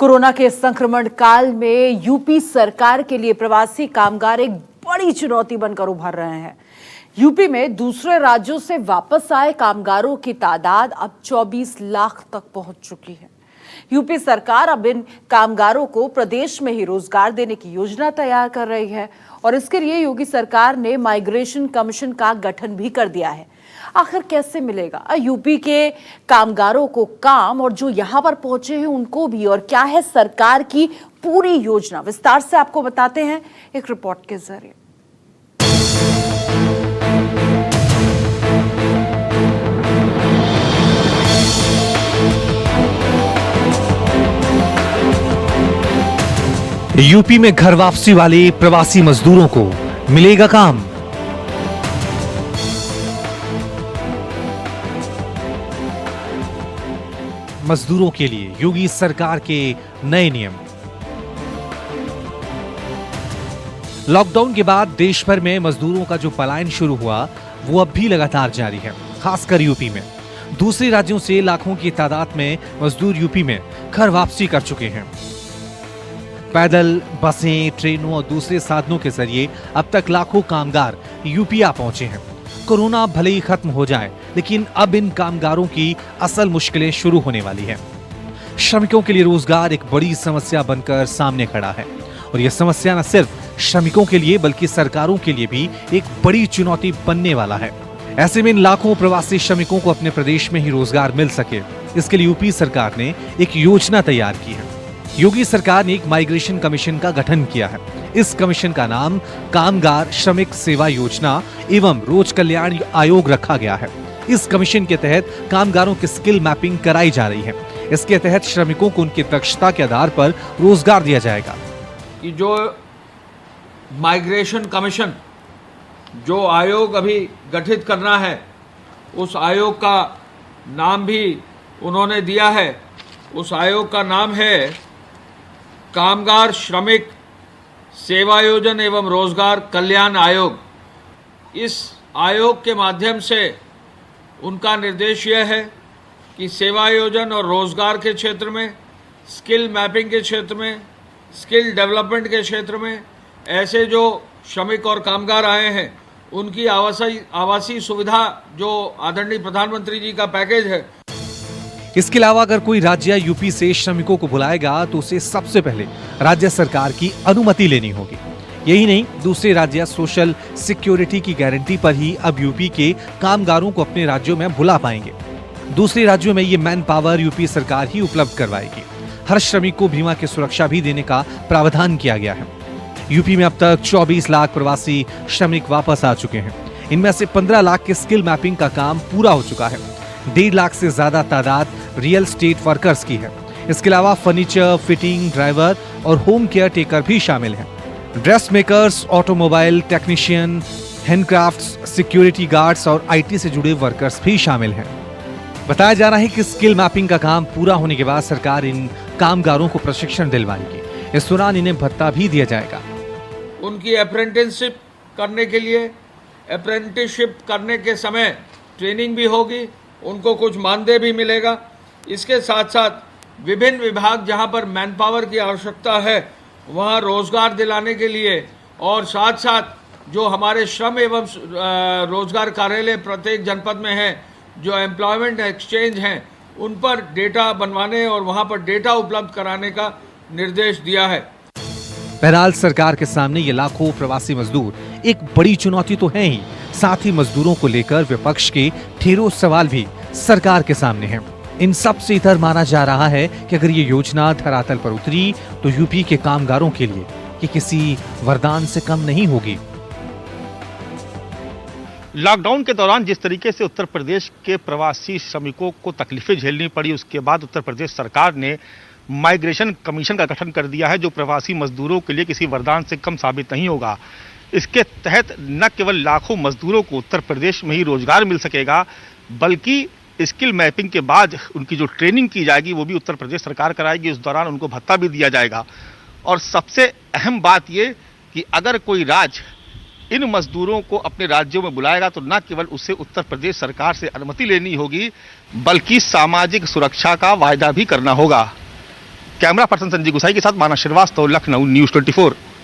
Corona के संक्रमण काल में यूपी सरकार के लिए प्रवासी कामगार एक बड़ी चुनौती बनकर उभर रहे हैं। यूपी में दूसरे राज्यों से वापस आए कामगारों की तादाद अब 24 लाख तक पहुंच चुकी है। यूपी सरकार अब इन कामगारों को प्रदेश में ही रोजगार देने की योजना तैयार कर रही है और इसके लिए योगी सरकार ने माइग्रेशन कमीशन का गठन भी कर दिया है। आखिर कैसे मिलेगा यूपी के कामगारों को काम और जो यहां पर पहुंचे हैं उनको भी, और क्या है सरकार की पूरी योजना, विस्तार से आपको बताते हैं एक रिपोर्ट के जरिए। यूपी में घर वापसी वाले प्रवासी मजदूरों को मिलेगा काम। मजदूरों के लिए योगी सरकार के नए नियम। लॉकडाउन के बाद देश भर में मजदूरों का जो पलायन शुरू हुआ वो अब भी लगातार जारी है, खासकर यूपी में। दूसरे राज्यों से लाखों की तादाद में मजदूर यूपी में घर वापसी कर चुके हैं। पैदल, बसें, ट्रेनों और दूसरे साधनों के जरिए अब तक लाखों कामगार यूपी आ पहुंचे हैं। कोरोना भले ही खत्म हो जाए, लेकिन अब इन कामगारों की असल मुश्किलें शुरू होने वाली हैं। श्रमिकों के लिए रोजगार एक बड़ी समस्या बनकर सामने खड़ा है और यह समस्या न सिर्फ श्रमिकों के लिए बल्कि सरकारों के लिए भी एक बड़ी चुनौती बनने वाला है। ऐसे में इन लाखों प्रवासी श्रमिकों को अपने प्रदेश में ही रोजगार मिल सके, इसके लिए यूपी सरकार ने एक योजना तैयार की है। योगी सरकार ने एक माइग्रेशन कमीशन का गठन किया है। इस कमीशन का नाम कामगार श्रमिक सेवा योजना एवं रोज कल्याण आयोग रखा गया है। इस कमीशन के तहत कामगारों की स्किल मैपिंग कराई जा रही है। इसके तहत श्रमिकों को उनकी दक्षता के आधार पर रोजगार दिया जाएगा। कि जो माइग्रेशन कमीशन जो आयोग अभी गठित करना है, उस आयोग का नाम भी उन्होंने दिया है। उस आयोग का नाम है कामगार श्रमिक सेवायोजन एवं रोजगार कल्याण आयोग। इस आयोग के माध्यम से उनका निर्देश यह है कि सेवायोजन और रोजगार के क्षेत्र में, स्किल मैपिंग के क्षेत्र में, स्किल डेवलपमेंट के क्षेत्र में ऐसे जो श्रमिक और कामगार आए हैं उनकी आवासीय सुविधा जो आदरणीय प्रधानमंत्री जी का पैकेज है। इसके अलावा अगर कोई राज्य यूपी से श्रमिकों को बुलाएगा तो उसे सबसे पहले राज्य सरकार की अनुमति लेनी होगी। यही नहीं, दूसरे राज्य सोशल सिक्योरिटी की गारंटी पर ही अब यूपी के कामगारों को अपने राज्यों में बुला पाएंगे। दूसरे राज्यों में ये मैन पावर यूपी सरकार ही उपलब्ध करवाएगी। हर श्रमिक को बीमा की सुरक्षा भी देने का प्रावधान किया गया है। यूपी में अब तक 24 लाख प्रवासी श्रमिक वापस आ चुके हैं। इनमें से 15 लाख के स्किल मैपिंग का काम पूरा हो चुका है। 1.5 लाख से ज्यादा तादाद रियल स्टेट वर्कर्स की है। इसके अलावा फर्नीचर, फिटिंग, ड्राइवर और होम केयर टेकर भी शामिल हैं। Dress makers, automobile technician, handcrafts, security guards और आईटी से जुड़े वर्कर्स भी शामिल हैं। बताया जा रहा है कि स्किल मैपिंग का काम पूरा होने के बाद सरकार इन कामगारों को प्रशिक्षण दिलवाएगी। इस दौरान इन्हें भत्ता भी दिया जाएगा। उनकी अप्रेंटिसशिप करने के लिए, अप्रेंटिसशिप करने के समय ट्रेनिंग भी होगी, उनको कुछ मानदेय भी मिलेगा। इसके साथ साथ विभिन्न विभाग जहां पर मैन पावर की आवश्यकता है वहां रोजगार दिलाने के लिए, और साथ साथ जो हमारे श्रम एवं रोजगार कार्यालय प्रत्येक जनपद में हैं, जो एम्प्लॉयमेंट एक्सचेंज हैं, उन पर डेटा बनवाने और वहां पर डेटा उपलब्ध कराने का निर्देश दिया है। बहरहाल सरकार के सामने ये लाखों प्रवासी मजदूर एक बड़ी चुनौती तो है ही, साथ ही मजदूरों को लेकर विपक्ष के ढेरों सवाल भी सरकार के सामने हैं। इन सब से इतर माना जा रहा है कि अगर ये योजना धरातल पर उतरी तो यूपी के कामगारों के लिए ये किसी वरदान से कम नहीं होगी। लॉकडाउन के दौरान जिस तरीके से उत्तर प्रदेश के प्रवासी श्रमिकों को तकलीफें झेलनी पड़ी, उसके बाद उत्तर प्रदेश सरकार ने माइग्रेशन कमीशन का गठन कर दिया है, जो प्रवासी मजदूरों के लिए किसी वरदान से कम साबित नहीं होगा। इसके तहत न केवल लाखों मजदूरों को उत्तर प्रदेश में ही रोजगार मिल सकेगा, बल्कि स्किल मैपिंग के बाद उनकी जो ट्रेनिंग की जाएगी वो भी उत्तर प्रदेश सरकार कराएगी। उस दौरान उनको भत्ता भी दिया जाएगा। और सबसे अहम बात ये कि अगर कोई राज्य इन मजदूरों को अपने राज्यों में बुलाएगा तो न केवल उसे उत्तर प्रदेश सरकार से अनुमति लेनी होगी, बल्कि सामाजिक सुरक्षा का वायदा भी करना होगा। कैमरा पर्सन संजीव गुसाई के साथ मानस श्रीवास्तव, लखनऊ, न्यूज़ 24।